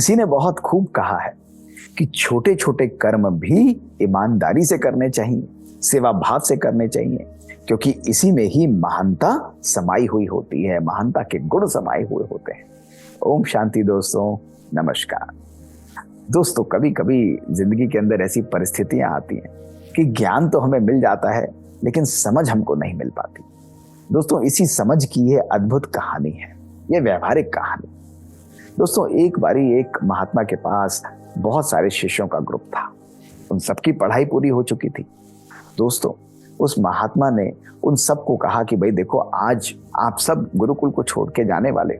किसी ने बहुत खूब कहा है कि छोटे छोटे कर्म भी ईमानदारी से करने चाहिए, सेवा भाव से करने चाहिए, क्योंकि इसी में ही महानता समाई हुई होती है, महानता के गुण समाये हुए होते हैं। ओम शांति दोस्तों, नमस्कार। दोस्तों, कभी कभी जिंदगी के अंदर ऐसी परिस्थितियां आती हैं कि ज्ञान तो हमें मिल जाता है लेकिन समझ हमको नहीं मिल पाती। दोस्तों, इसी समझ की ये अद्भुत कहानी है, ये व्यवहारिक कहानी। दोस्तों, एक बारी एक महात्मा के पास बहुत सारे शिष्यों का ग्रुप था। उन सबकी पढ़ाई पूरी हो चुकी थी। दोस्तों, उस महात्मा ने उन सबको कहा कि भाई देखो, आज आप सब गुरुकुल को छोड़ के जाने वाले,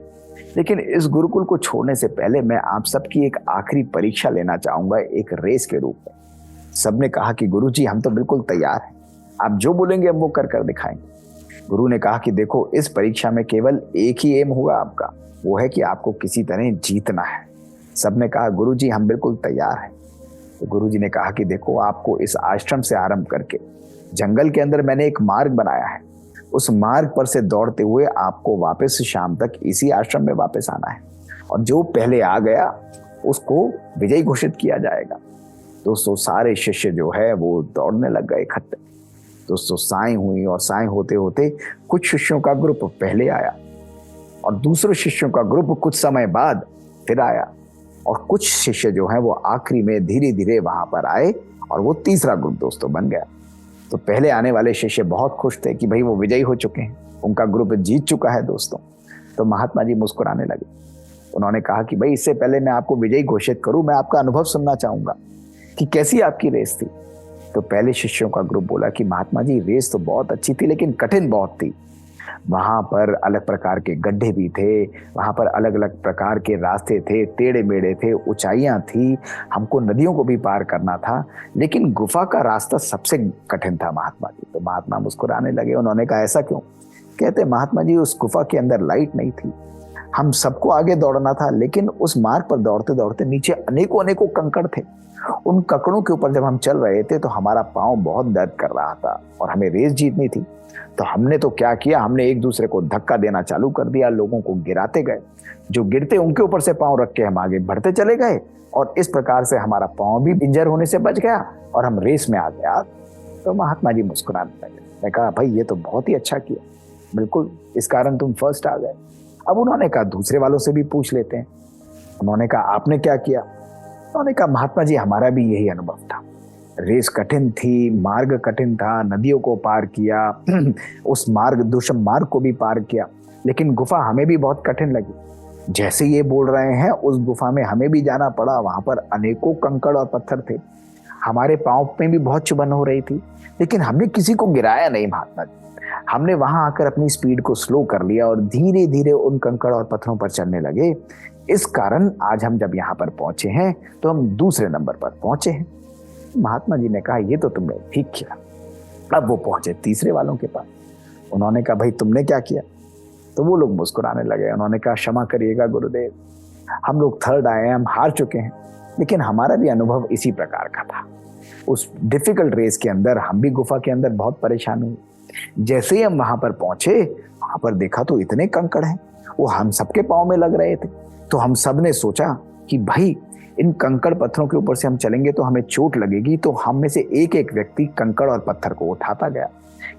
लेकिन इस गुरुकुल को छोड़ने से पहले मैं आप सबकी एक आखिरी परीक्षा लेना चाहूंगा, एक रेस के रूप में। सबने कहा कि गुरुजी, हम तो बिल्कुल तैयार हैं, आप जो बोलेंगे हम वो कर कर दिखाएंगे। गुरु ने कहा कि देखो, इस परीक्षा में केवल एक ही एम होगा आपका, वो है कि आपको किसी तरह जीतना है। सबने कहा गुरुजी, हम बिल्कुल तैयार हैं। तो गुरुजी ने कहा कि देखो, आपको इस आश्रम से आरंभ करके जंगल के अंदर मैंने एक मार्ग बनाया है, उस मार्ग पर से दौड़ते हुए आपको वापस शाम तक इसी आश्रम में वापस आना है, और जो पहले आ गया उसको विजयी घोषित किया जाएगा। दोस्तों, सारे शिष्य जो है वो दौड़ने लग गए इकट्ठे। दोस्तों, सायं हुई और सायं होते होते कुछ शिष्यों का ग्रुप पहले आया और दूसरे शिष्यों का ग्रुप कुछ समय बाद फिर आया, और कुछ शिष्य जो हैं वो आखिरी में धीरे धीरे वहां पर आए और वो तीसरा ग्रुप दोस्तों बन गया। तो पहले आने वाले शिष्य बहुत खुश थे कि भाई वो विजयी हो चुके हैं, उनका ग्रुप जीत चुका है। दोस्तों, तो महात्मा जी मुस्कुराने लगे। उन्होंने कहा कि भाई, इससे पहले मैं आपको विजयी घोषित करूं, मैं आपका अनुभव सुनना चाहूंगा कि कैसी आपकी रेस थी। तो पहले शिष्यों का ग्रुप बोला कि महात्मा जी, रेस तो बहुत अच्छी थी लेकिन कठिन बहुत थी। वहां पर अलग प्रकार के गड्ढे भी थे, वहां पर अलग अलग प्रकार के रास्ते थे, टेढ़े मेढ़े थे, ऊंचाइयां थी, हमको नदियों को भी पार करना था, लेकिन गुफा का रास्ता सबसे कठिन था महात्मा जी। तो महात्मा मुस्कुराने लगे। उन्होंने कहा, ऐसा क्यों? कहते, महात्मा जी, उस गुफा के अंदर लाइट नहीं थी, हम सबको आगे दौड़ना था, लेकिन उस मार्ग पर दौड़ते दौड़ते नीचे अनेकों अनेकों कंकड़ थे। उन कंकड़ों के ऊपर जब हम चल रहे थे तो हमारा पांव बहुत दर्द कर रहा था और हमें रेस जीतनी थी। तो हमने तो क्या किया, हमने एक दूसरे को धक्का देना चालू कर दिया, लोगों को गिराते गए, जो गिरते उनके ऊपर से पांव रख के हम आगे बढ़ते चले गए, और इस प्रकार से हमारा पांव भी इंजर होने से बच गया और हम रेस में आ गया। तो महात्मा जी मुस्कुराने लगे। मैं कहा, भाई ये तो बहुत ही अच्छा किया, बिल्कुल इस कारण तुम फर्स्ट आ गए। अब उन्होंने कहा, दूसरे वालों से भी पूछ लेते हैं। उन्होंने कहा, आपने क्या किया? उन्होंने कहा, महात्मा जी, हमारा भी यही अनुभव था। रेस कठिन थी, मार्ग कठिन था, नदियों को पार किया, उस मार्ग दुष्म मार्ग को भी पार किया, लेकिन गुफा हमें भी बहुत कठिन लगी। जैसे ये बोल रहे हैं, उस गुफा में हमें भी जाना पड़ा। वहां पर अनेकों कंकड़ और पत्थर थे, हमारे पांव में भी बहुत चुभन हो रही थी, लेकिन हमने किसी को गिराया नहीं महात्मा जी। हमने वहां आकर अपनी स्पीड को स्लो कर लिया और धीरे धीरे उन कंकड़ और पत्थरों पर चलने लगे। इस कारण आज हम जब यहाँ पर पहुंचे हैं तो हम दूसरे नंबर पर पहुंचे हैं। महात्मा जी ने कहा, ये तो तुमने ठीक किया। अब वो पहुंचे तीसरे वालों के पास। उन्होंने कहा, भाई तुमने क्या किया? तो वो लोग मुस्कुराने लगे। उन्होंने कहा, क्षमा करिएगा गुरुदेव, हम लोग थर्ड आए हैं, हम हार चुके हैं, लेकिन हमारा भी अनुभव इसी प्रकार का था। उस डिफिकल्ट रेस के अंदर हम भी गुफा के अंदर बहुत परेशान हुए। जैसे ही हम वहां पर पहुंचे, वहां पर देखा तो इतने कंकड़ हैं, वो हम सबके पांव में लग रहे थे। तो हम सब ने सोचा कि भाई, इन कंकड़ पत्थरों के ऊपर से हम चलेंगे तो हमें चोट लगेगी। तो हम में से एक एक व्यक्ति कंकड़ और पत्थर को उठाता गया।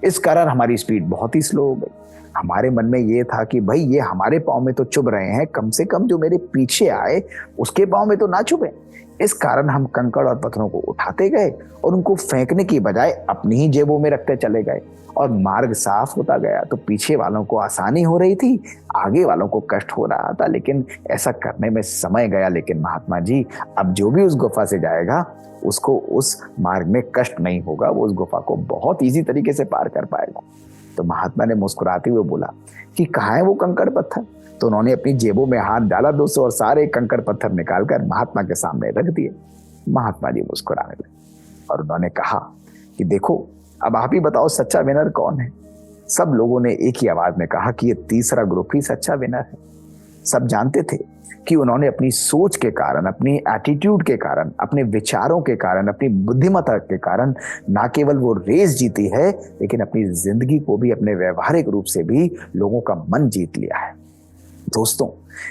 इस कारण हमारी स्पीड बहुत ही स्लो हो गई। हमारे मन में ये था कि भाई, ये हमारे पांव में तो चुभ रहे हैं, कम से कम जो मेरे पीछे आए उसके पांव में तो ना चुभे। इस कारण हम कंकड़ और पत्थरों को उठाते गए और उनको फेंकने की बजाय अपनी ही जेबों में रखते चले गए, और मार्ग साफ होता गया। तो पीछे वालों को आसानी हो रही थी, आगे वालों को कष्ट हो रहा था, लेकिन ऐसा करने में समय गया। लेकिन महात्मा जी, अब जो भी उस गुफा से जाएगा उसको उस मार्ग में कष्ट नहीं होगा, वो उस गुफा को बहुत ईजी तरीके से पार कर पाएगा। तो महात्मा ने मुस्कुराते हुए बोला कि कहाँ है वो कंकड़ पत्थर? तो उन्होंने अपनी जेबों में हाथ डाला दोस्तों, और सारे कंकड़ पत्थर निकालकर महात्मा के सामने रख दिए। महात्मा जी मुस्कुराने लगे और उन्होंने कहा कि देखो, अब आप ही बताओ, सच्चा विनर कौन है? सब लोगों ने एक ही आवाज में कहा कि ये तीसरा ग्रुप ही सच्चा विनर है। सब जानते थे कि उन्होंने अपनी सोच के कारण, अपनी एटीट्यूड के कारण, अपने विचारों के कारण, अपनी बुद्धिमत्ता के कारण ना केवल वो रेस जीती है, लेकिन अपनी जिंदगी को भी, अपने व्यवहारिक रूप से भी लोगों का मन जीत लिया है। दोस्तों,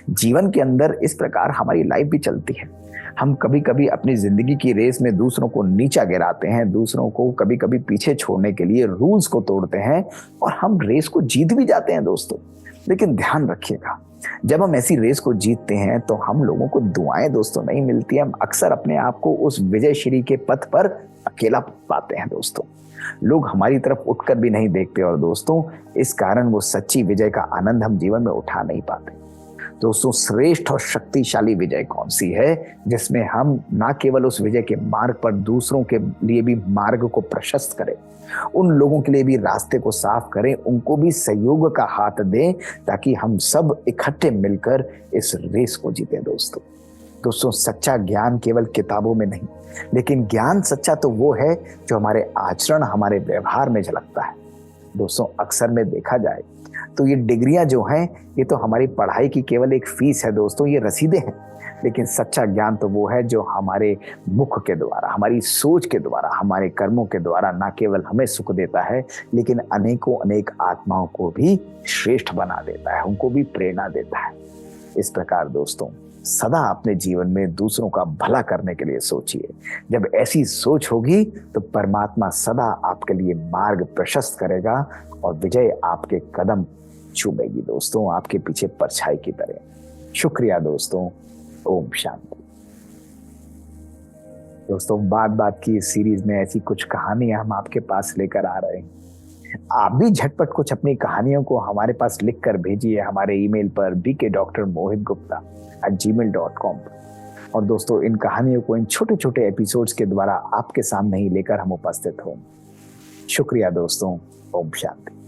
जीवन के अंदर इस प्रकार हमारी लाइफ भी चलती है। हम कभी कभी अपनी जिंदगी की रेस में दूसरों को नीचा गिराते हैं, दूसरों को कभी कभी पीछे छोड़ने के लिए रूल्स को तोड़ते हैं और हम रेस को जीत भी जाते हैं दोस्तों। लेकिन ध्यान रखिएगा, जब हम ऐसी रेस को जीतते हैं तो हम लोगों को दुआएं दोस्तों नहीं मिलती। हम अक्सर अपने आप को उस विजयश्री के पथ पर अकेला पाते हैं दोस्तों। लोग हमारी तरफ उठकर भी नहीं देखते और दोस्तों इस कारण वो सच्ची विजय का आनंद हम जीवन में उठा नहीं पाते। दोस्तों, श्रेष्ठ और शक्तिशाली विजय कौन सी है, जिसमें हम ना केवल उस विजय के मार्ग पर दूसरों के लिए भी मार्ग को प्रशस्त करें, उन लोगों के लिए भी रास्ते को साफ करें, उनको भी सहयोग का हाथ दें, ताकि हम सब इकट्ठे मिलकर इस रेस को जीतें। दोस्तों, सच्चा ज्ञान केवल किताबों में नहीं, लेकिन ज्ञान सच्चा तो वो है जो हमारे आचरण, हमारे व्यवहार में झलकता है। दोस्तों, अक्सर में देखा जाए तो ये डिग्रियां जो हैं, ये तो हमारी पढ़ाई की केवल एक फीस है दोस्तों, ये रसीदें हैं। लेकिन सच्चा ज्ञान तो वो है जो हमारे मुख के द्वारा, हमारी सोच के द्वारा, हमारे कर्मों के द्वारा ना केवल हमें सुख देता है, लेकिन अनेकों अनेक आत्माओं को भी श्रेष्ठ बना देता है, उनको भी प्रेरणा देता है। इस प्रकार दोस्तों, सदा अपने जीवन में दूसरों का भला करने के लिए सोचिए। जब ऐसी सोच होगी तो परमात्मा सदा आपके लिए मार्ग प्रशस्त करेगा और विजय आपके कदम चूमेगी दोस्तों, आपके पीछे परछाई की तरह। शुक्रिया दोस्तों। ओम शांति। दोस्तों, बात बात की इस सीरीज में ऐसी कुछ कहानियां हम आपके पास लेकर आ रहे हैं। आप भी झटपट कुछ अपनी कहानियों को हमारे पास लिख कर भेजिए हमारे ईमेल पर bkdrmohitgupta@gmail.com। और दोस्तों, इन कहानियों को, इन छोटे छोटे एपिसोड्स के द्वारा आपके सामने ही लेकर हम उपस्थित हों। शुक्रिया दोस्तों। ओम शांति।